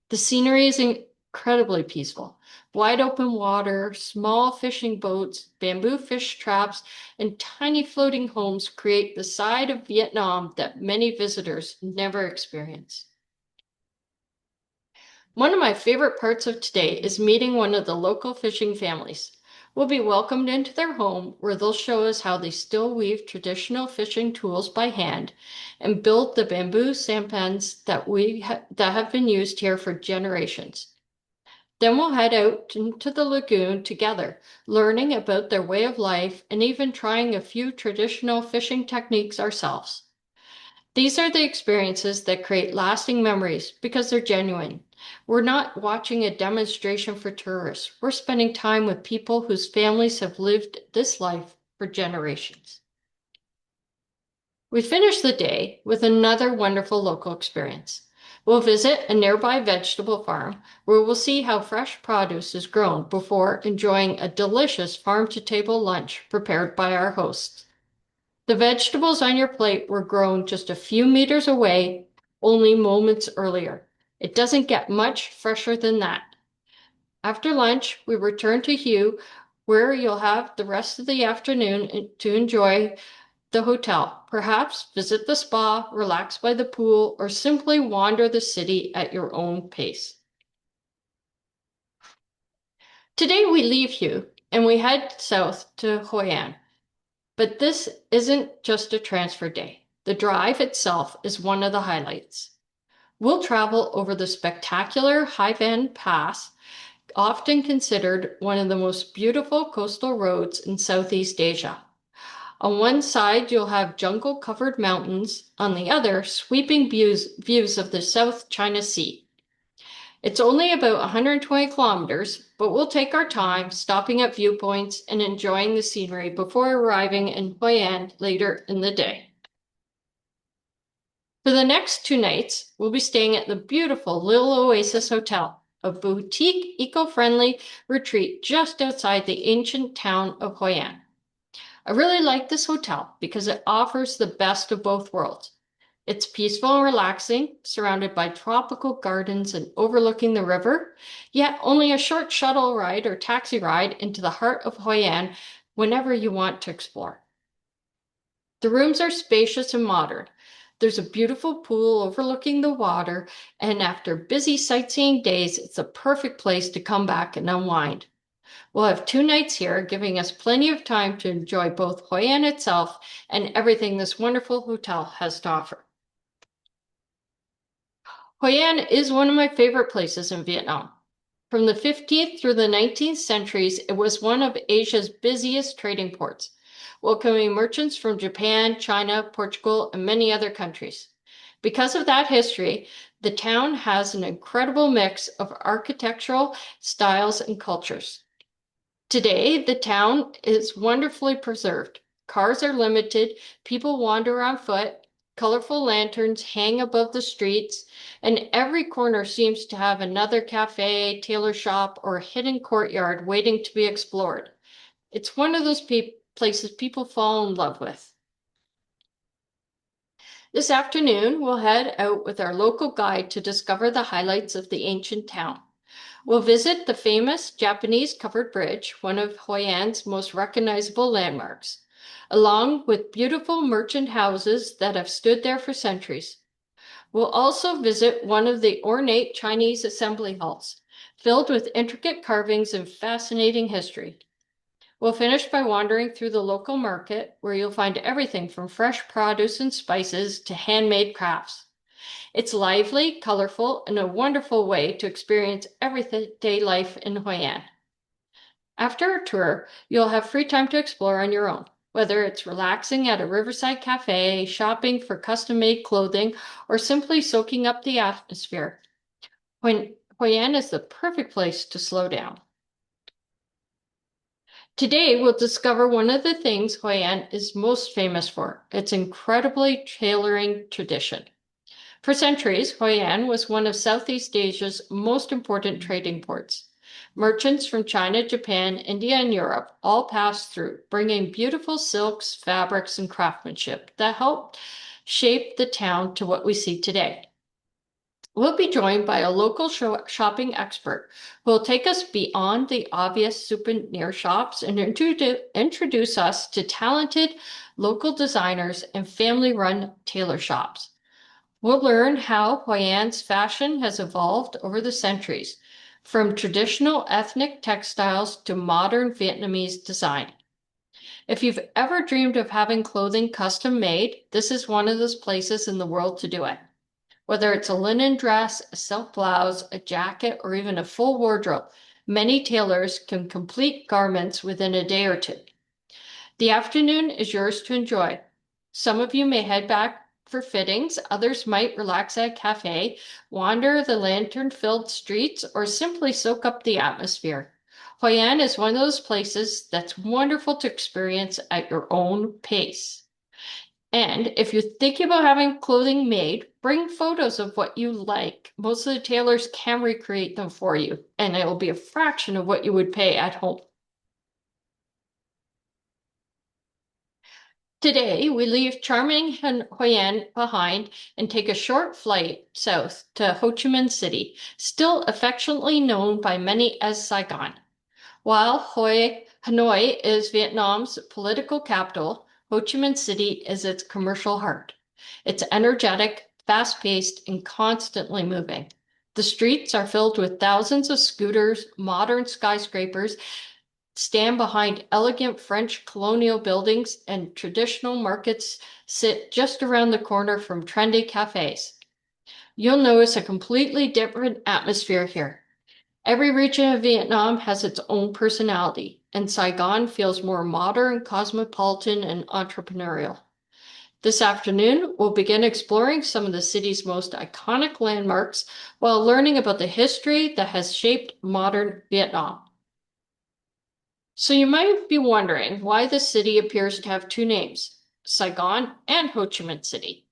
[SPEAKER 1] The scenery is incredibly peaceful. Wide open water, small fishing boats, bamboo fish traps, and tiny floating homes create the side of Vietnam that many visitors never experience. One of my favorite parts of today is meeting one of the local fishing families. We'll be welcomed into their home where they'll show us how they still weave traditional fishing tools by hand and build the bamboo sampans that have been used here for generations. Then we'll head out into the lagoon together, learning about their way of life and even trying a few traditional fishing techniques ourselves. These are the experiences that create lasting memories because they're genuine. We're not watching a demonstration for tourists. We're spending time with people whose families have lived this life for generations. We finish the day with another wonderful local experience. We'll visit a nearby vegetable farm where we'll see how fresh produce is grown before enjoying a delicious farm-to-table lunch prepared by our hosts. The vegetables on your plate were grown just a few meters away, only moments earlier. It doesn't get much fresher than that. After lunch, we return to Hue, where you'll have the rest of the afternoon to enjoy the hotel. Perhaps visit the spa, relax by the pool, or simply wander the city at your own pace. Today we leave Hue and we head south to Hoi An. But this isn't just a transfer day. The drive itself is one of the highlights. We'll travel over the spectacular Hoi An Pass, often considered one of the most beautiful coastal roads in Southeast Asia. On one side, you'll have jungle-covered mountains. On the other, sweeping views of the South China Sea. It's only about 120 kilometers, but we'll take our time, stopping at viewpoints and enjoying the scenery before arriving in Hoi An later in the day. For the next 2 nights, we'll be staying at the beautiful Little Oasis Hotel, a boutique, eco-friendly retreat just outside the ancient town of Hoi An. I really like this hotel because it offers the best of both worlds. It's peaceful and relaxing, surrounded by tropical gardens and overlooking the river, yet only a short shuttle ride or taxi ride into the heart of Hoi An whenever you want to explore. The rooms are spacious and modern. There's a beautiful pool overlooking the water, and after busy sightseeing days, it's a perfect place to come back and unwind. We'll have 2 nights here, giving us plenty of time to enjoy both Hoi An itself and everything this wonderful hotel has to offer. Hoi An is one of my favorite places in Vietnam. From the 15th through the 19th centuries, it was one of Asia's busiest trading ports, welcoming merchants from Japan, China, Portugal, and many other countries. Because of that history, the town has an incredible mix of architectural styles and cultures. Today, the town is wonderfully preserved. Cars are limited, people wander on foot, colorful lanterns hang above the streets, and every corner seems to have another cafe, tailor shop, or hidden courtyard waiting to be explored. It's one of those places people fall in love with. This afternoon, we'll head out with our local guide to discover the highlights of the ancient town. We'll visit the famous Japanese covered bridge, one of Hoi An's most recognizable landmarks, along with beautiful merchant houses that have stood there for centuries. We'll also visit one of the ornate Chinese assembly halls, filled with intricate carvings and fascinating history. We'll finish by wandering through the local market, where you'll find everything from fresh produce and spices to handmade crafts. It's lively, colorful, and a wonderful way to experience everyday life in Hoi An. After our tour, you'll have free time to explore on your own, whether it's relaxing at a riverside cafe, shopping for custom-made clothing, or simply soaking up the atmosphere. Hoi An is the perfect place to slow down. Today, we'll discover one of the things Hoi An is most famous for, its incredibly tailoring tradition. For centuries, Hoi An was one of Southeast Asia's most important trading ports. Merchants from China, Japan, India, and Europe all passed through, bringing beautiful silks, fabrics, and craftsmanship that helped shape the town to what we see today. We'll be joined by a local shopping expert who will take us beyond the obvious souvenir shops and introduce us to talented local designers and family-run tailor shops. We'll learn how Hoi An's fashion has evolved over the centuries, from traditional ethnic textiles to modern Vietnamese design. If you've ever dreamed of having clothing custom made, this is one of those places in the world to do it. Whether it's a linen dress, a silk blouse, a jacket, or even a full wardrobe, many tailors can complete garments within a day or two. The afternoon is yours to enjoy. Some of you may head back for fittings, others might relax at a cafe, wander the lantern-filled streets, or simply soak up the atmosphere. Hoi An is one of those places that's wonderful to experience at your own pace. And if you're thinking about having clothing made, bring photos of what you like. Most of the tailors can recreate them for you, and it will be a fraction of what you would pay at home. Today, we leave charming Hoi An behind and take a short flight south to Ho Chi Minh City, still affectionately known by many as Saigon. While Hanoi is Vietnam's political capital, Ho Chi Minh City is its commercial heart. It's energetic, fast-paced, and constantly moving. The streets are filled with thousands of scooters, modern skyscrapers, stand behind elegant French colonial buildings, and traditional markets sit just around the corner from trendy cafes. You'll notice a completely different atmosphere here. Every region of Vietnam has its own personality, and Saigon feels more modern, cosmopolitan, and entrepreneurial. This afternoon, we'll begin exploring some of the city's most iconic landmarks while learning about the history that has shaped modern Vietnam. So you might be wondering why the city appears to have two names, Saigon and Ho Chi Minh City.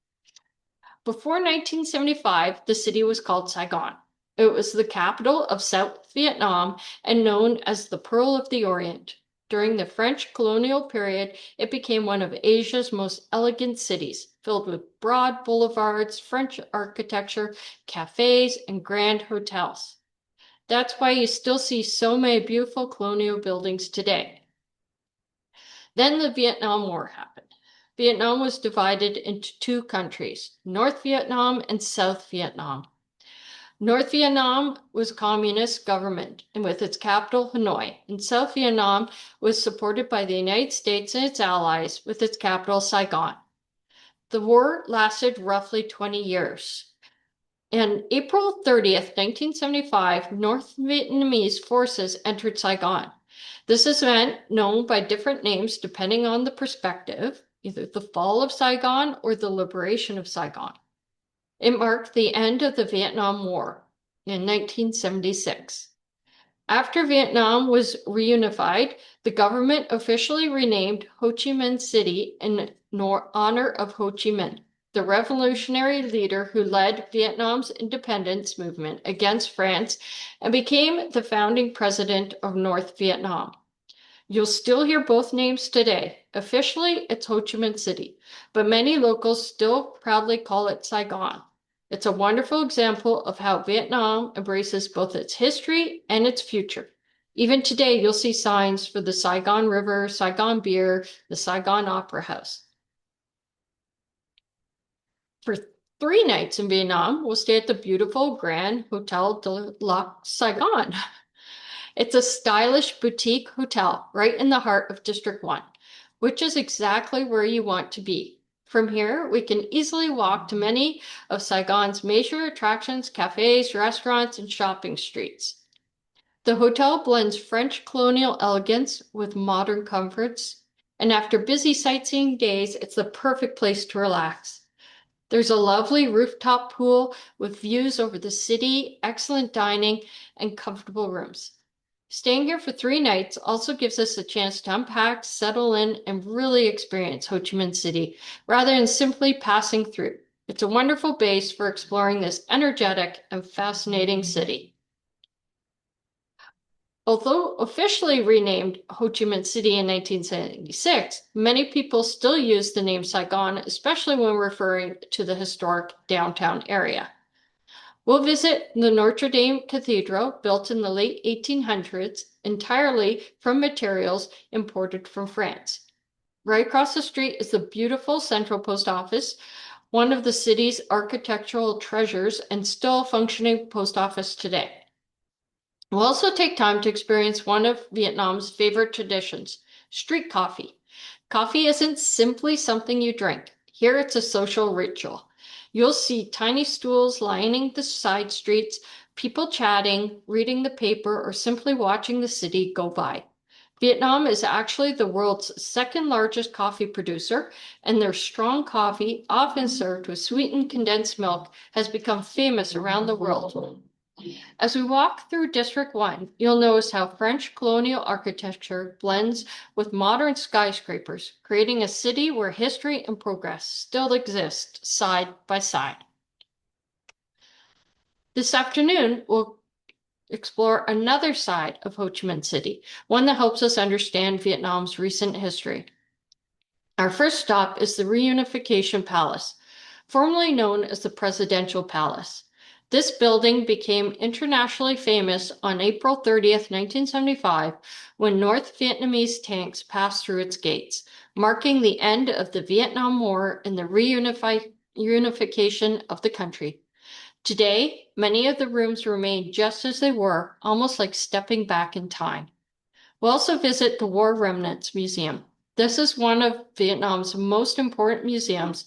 [SPEAKER 1] Before 1975, the city was called Saigon. It was the capital of South Vietnam and known as the Pearl of the Orient. During the French colonial period, it became one of Asia's most elegant cities, filled with broad boulevards, French architecture, cafes, and grand hotels. That's why you still see so many beautiful colonial buildings today. Then the Vietnam War happened. Vietnam was divided into two countries, North Vietnam and South Vietnam. North Vietnam was communist government and with its capital Hanoi, and South Vietnam was supported by the United States and its allies with its capital Saigon. The war lasted roughly 20 years. On April 30th, 1975, North Vietnamese forces entered Saigon. This event, known by different names depending on the perspective, either the fall of Saigon or the liberation of Saigon. It marked the end of the Vietnam War in 1976. After Vietnam was reunified, the government officially renamed Ho Chi Minh City in honor of Ho Chi Minh, the revolutionary leader who led Vietnam's independence movement against France and became the founding president of North Vietnam. You'll still hear both names today. Officially, it's Ho Chi Minh City, but many locals still proudly call it Saigon. It's a wonderful example of how Vietnam embraces both its history and its future. Even today, you'll see signs for the Saigon River, Saigon Beer, the Saigon Opera House. For 3 nights in Vietnam, we'll stay at the beautiful Grand Hotel de Lac Saigon. It's a stylish boutique hotel right in the heart of District 1, which is exactly where you want to be. From here, we can easily walk to many of Saigon's major attractions, cafes, restaurants, and shopping streets. The hotel blends French colonial elegance with modern comforts, and after busy sightseeing days, it's the perfect place to relax. There's a lovely rooftop pool with views over the city, excellent dining, and comfortable rooms. Staying here for 3 nights also gives us a chance to unpack, settle in, and really experience Ho Chi Minh City rather than simply passing through. It's a wonderful base for exploring this energetic and fascinating city. Although officially renamed Ho Chi Minh City in 1976, many people still use the name Saigon, especially when referring to the historic downtown area. We'll visit the Notre Dame Cathedral, built in the late 1800s, entirely from materials imported from France. Right across the street is the beautiful Central Post Office, one of the city's architectural treasures and still a functioning post office today. We'll also take time to experience one of Vietnam's favorite traditions, street coffee. Coffee isn't simply something you drink. Here it's a social ritual. You'll see tiny stools lining the side streets, people chatting, reading the paper, or simply watching the city go by. Vietnam is actually the world's second largest coffee producer, and their strong coffee, often served with sweetened condensed milk, has become famous around the world. As we walk through District 1, you'll notice how French colonial architecture blends with modern skyscrapers, creating a city where history and progress still exist side by side. This afternoon, we'll explore another side of Ho Chi Minh City, one that helps us understand Vietnam's recent history. Our first stop is the Reunification Palace, formerly known as the Presidential Palace. This building became internationally famous on April 30th, 1975, when North Vietnamese tanks passed through its gates, marking the end of the Vietnam War and the reunification of the country. Today, many of the rooms remain just as they were, almost like stepping back in time. We'll also visit the War Remnants Museum. This is one of Vietnam's most important museums,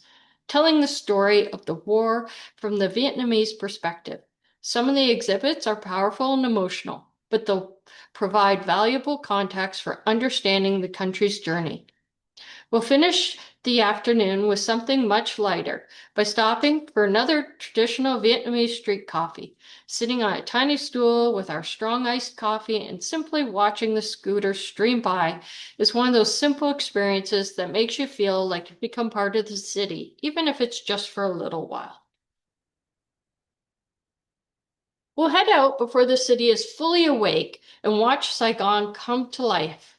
[SPEAKER 1] telling the story of the war from the Vietnamese perspective. Some of the exhibits are powerful and emotional, but they'll provide valuable context for understanding the country's journey. We'll finish the afternoon with something much lighter by stopping for another traditional Vietnamese street coffee, sitting on a tiny stool with our strong iced coffee and simply watching the scooters stream by is one of those simple experiences that makes you feel like you've become part of the city, even if it's just for a little while. We'll head out before the city is fully awake and watch Saigon come to life.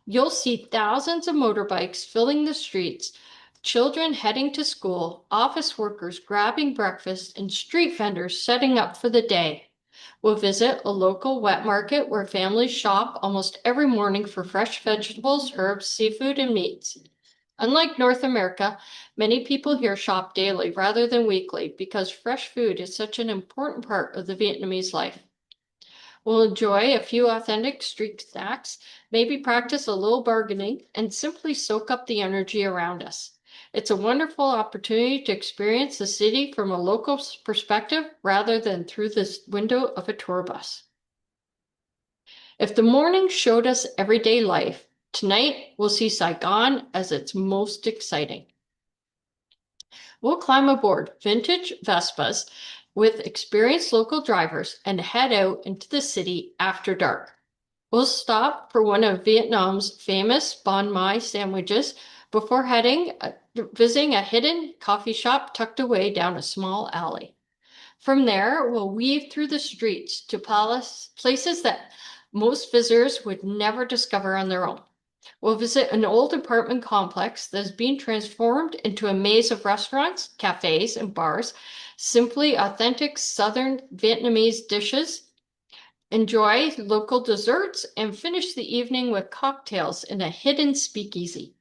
[SPEAKER 1] You'll see thousands of motorbikes filling the streets, children heading to school, office workers grabbing breakfast, and street vendors setting up for the day. We'll visit a local wet market where families shop almost every morning for fresh vegetables, herbs, seafood, and meats. Unlike North America, many people here shop daily rather than weekly because fresh food is such an important part of the Vietnamese life. We'll enjoy a few authentic street snacks, maybe practice a little bargaining, and simply soak up the energy around us. It's a wonderful opportunity to experience the city from a local perspective rather than through the window of a tour bus. If the morning showed us everyday life, tonight we'll see Saigon as its most exciting. We'll climb aboard vintage Vespas with experienced local drivers and head out into the city after dark. We'll stop for one of Vietnam's famous banh mi sandwiches before visiting a hidden coffee shop tucked away down a small alley. From there, we'll weave through the streets to places that most visitors would never discover on their own. We'll visit an old apartment complex that is being transformed into a maze of restaurants, cafes, and bars, simply authentic Southern Vietnamese dishes, enjoy local desserts, and finish the evening with cocktails in a hidden speakeasy.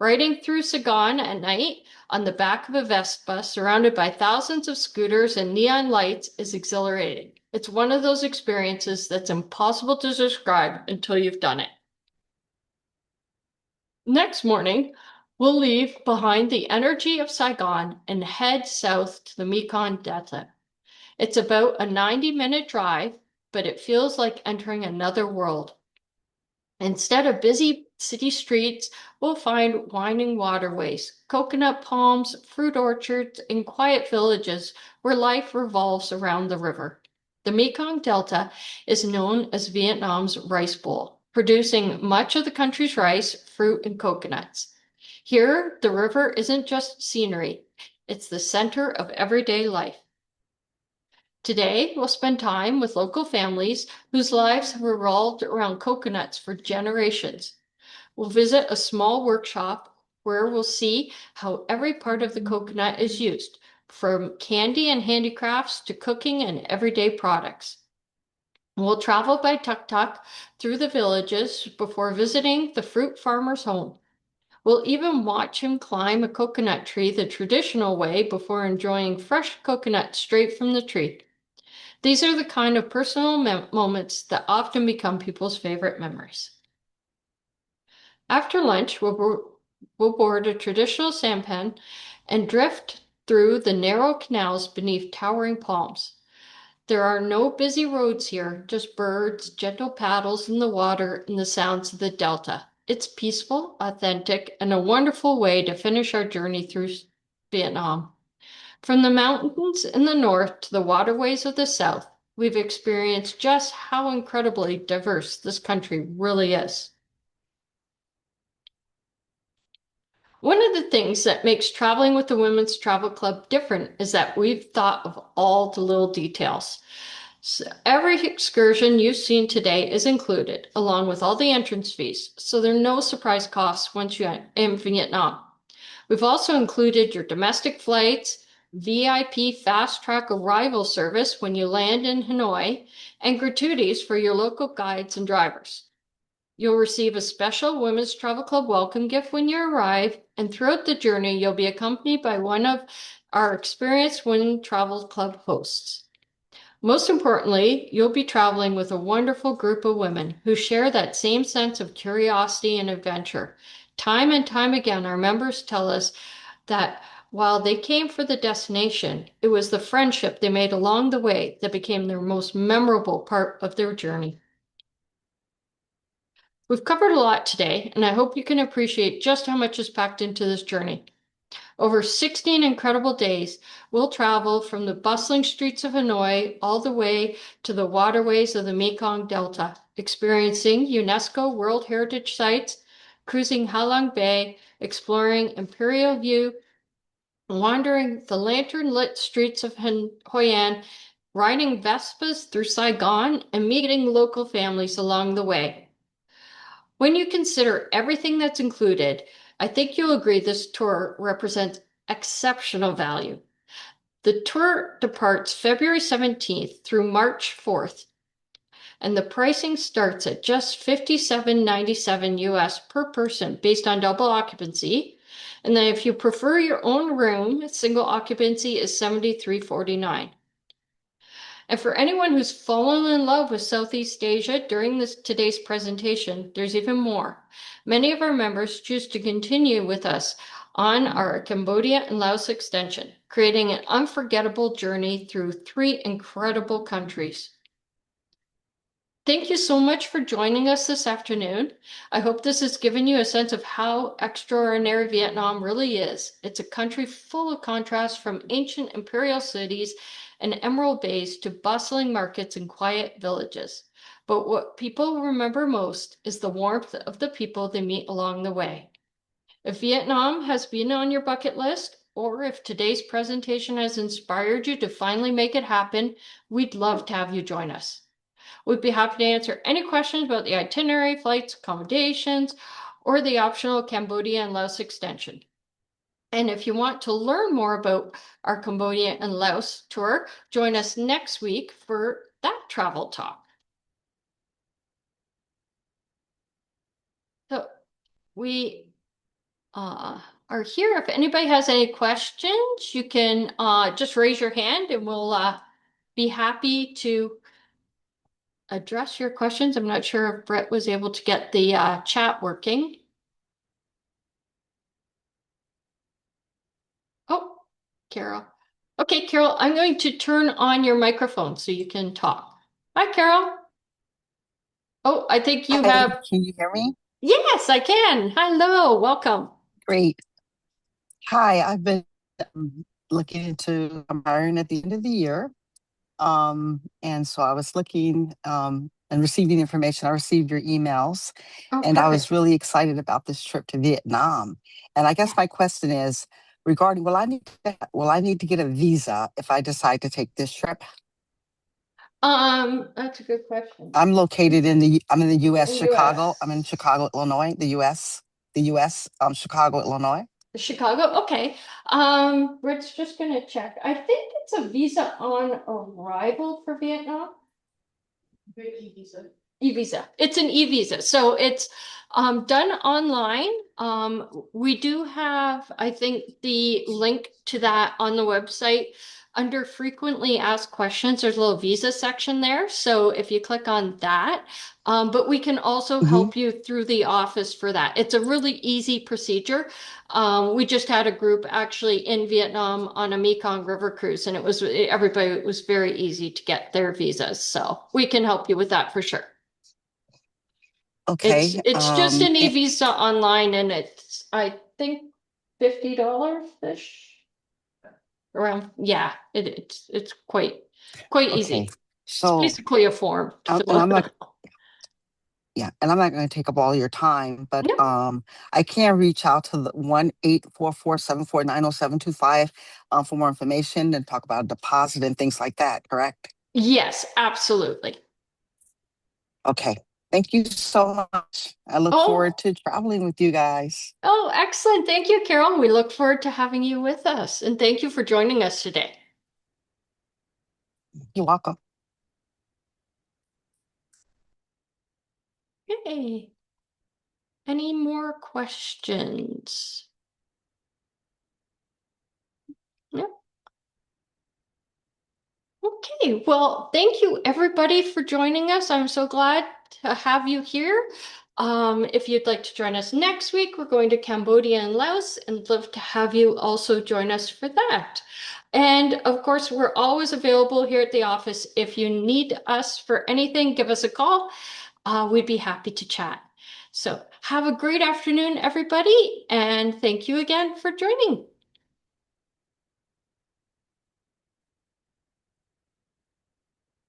[SPEAKER 1] Riding through Saigon at night on the back of a Vespa surrounded by thousands of scooters and neon lights is exhilarating. It's one of those experiences that's impossible to describe until you've done it. Next morning, we'll leave behind the energy of Saigon and head south to the Mekong Delta. It's about a 90-minute drive, but it feels like entering another world. Instead of busy city streets, we'll find winding waterways, coconut palms, fruit orchards, and quiet villages where life revolves around the river. The Mekong Delta is known as Vietnam's rice bowl, producing much of the country's rice, fruit, and coconuts. Here, the river isn't just scenery, it's the center of everyday life. Today, we'll spend time with local families whose lives have revolved around coconuts for generations. We'll visit a small workshop where we'll see how every part of the coconut is used, from candy and handicrafts to cooking and everyday products. We'll travel by tuk-tuk through the villages before visiting the fruit farmer's home. We'll even watch him climb a coconut tree the traditional way before enjoying fresh coconut straight from the tree. These are the kind of personal moments that often become people's favorite memories. After lunch, we'll board a traditional sampan and drift through the narrow canals beneath towering palms. There are no busy roads here, just birds, gentle paddles in the water, and the sounds of the delta. It's peaceful, authentic, and a wonderful way to finish our journey through Vietnam. From the mountains in the north to the waterways of the south, we've experienced just how incredibly diverse this country really is. One of the things that makes traveling with the Women's Travel Club different is that we've thought of all the little details. So every excursion you've seen today is included, along with all the entrance fees, so there are no surprise costs once you're in Vietnam. We've also included your domestic flights, VIP fast track arrival service when you land in Hanoi, and gratuities for your local guides and drivers. You'll receive a special Women's Travel Club welcome gift when you arrive, and throughout the journey, you'll be accompanied by one of our experienced Women's Travel Club hosts. Most importantly, you'll be traveling with a wonderful group of women who share that same sense of curiosity and adventure. Time and time again, our members tell us that while they came for the destination, it was the friendship they made along the way that became their most memorable part of their journey. We've covered a lot today, and I hope you can appreciate just how much is packed into this journey. Over 16 incredible days, we'll travel from the bustling streets of Hanoi all the way to the waterways of the Mekong Delta, experiencing UNESCO World Heritage Sites, cruising Halong Bay, exploring Imperial Hue, wandering the lantern-lit streets of Hoi An, riding Vespas through Saigon, and meeting local families along the way. When you consider everything that's included, I think you'll agree this tour represents exceptional value. The tour departs February 17th through March 4th, and the pricing starts at just $57.97 US per person based on double occupancy. And then if you prefer your own room, single occupancy is $73.49. And for anyone who's fallen in love with Southeast Asia during today's presentation, there's even more. Many of our members choose to continue with us on our Cambodia and Laos extension, creating an unforgettable journey through 3 incredible countries. Thank you so much for joining us this afternoon. I hope this has given you a sense of how extraordinary Vietnam really is. It's a country full of contrasts, from ancient imperial cities and emerald bays to bustling markets and quiet villages. But what people remember most is the warmth of the people they meet along the way. If Vietnam has been on your bucket list, or if today's presentation has inspired you to finally make it happen, we'd love to have you join us. We'd be happy to answer any questions about the itinerary, flights, accommodations, or the optional Cambodia and Laos extension. And if you want to learn more about our Cambodia and Laos tour, join us next week for that travel talk. So we are here. If anybody has any questions, you can just raise your hand and we'll be happy to address your questions. I'm not sure if Brett was able to get the chat working. Oh, Carol. Okay, Carol, I'm going to turn on your microphone so you can talk. Hi, Carol. Oh, I think you
[SPEAKER 2] Hi,
[SPEAKER 1] have.
[SPEAKER 2] can you hear me?
[SPEAKER 1] Yes, I can. Hello, welcome.
[SPEAKER 2] Great. Hi, I've been looking into retiring at the end of the year, And so I was looking and receiving information. I received your emails,
[SPEAKER 1] Oh,
[SPEAKER 2] and I was
[SPEAKER 1] perfect.
[SPEAKER 2] really excited about this trip to Vietnam. And I guess my question is regarding will I need to get a visa if I decide to take this trip?
[SPEAKER 1] That's a good question.
[SPEAKER 2] I'm in the US, Chicago. I'm in
[SPEAKER 1] U.S.
[SPEAKER 2] Chicago, Illinois, the US, Chicago, Illinois.
[SPEAKER 1] Chicago. Okay. We're just gonna check. I think it's a visa on arrival for Vietnam. E-visa. It's an e-visa. So it's done online. We do have, I think, the link to that on the website. Under frequently asked questions, there's a little visa section there. So if you click on that, but we can also
[SPEAKER 2] Hmm.
[SPEAKER 1] help you through the office for that. It's a really easy procedure. We just had a group actually in Vietnam on a Mekong River cruise, and everybody, it was very easy to get their visas. So we can help you with that for sure. It's
[SPEAKER 2] Okay.
[SPEAKER 1] it's just an e-visa online, and it's I think $50 ish around. Yeah, it's quite
[SPEAKER 2] Okay.
[SPEAKER 1] easy. It's
[SPEAKER 2] So,
[SPEAKER 1] basically a form to
[SPEAKER 2] um,
[SPEAKER 1] fill
[SPEAKER 2] and I'm
[SPEAKER 1] out.
[SPEAKER 2] not, yeah, and I'm not going to take up all your time, but
[SPEAKER 1] Yep.
[SPEAKER 2] I can reach out to the 1-844-749-0725 for more information and talk about a deposit and things like that, correct?
[SPEAKER 1] Yes, absolutely.
[SPEAKER 2] Okay. Thank you so much. I look forward
[SPEAKER 1] Oh,
[SPEAKER 2] to traveling with you guys.
[SPEAKER 1] oh, excellent. Thank you, Carol. We look forward to having you with us, and thank you for joining us today.
[SPEAKER 2] You're welcome.
[SPEAKER 1] Okay. Any more questions? Yep. Okay, well, thank you everybody for joining us. I'm so glad to have you here. If you'd like to join us next week, we're going to Cambodia and Laos, and love to have you also join us for that. And of course, we're always available here at the office. If you need us for anything, give us a call. We'd be happy to chat. So have a great afternoon, everybody, and thank you again for joining.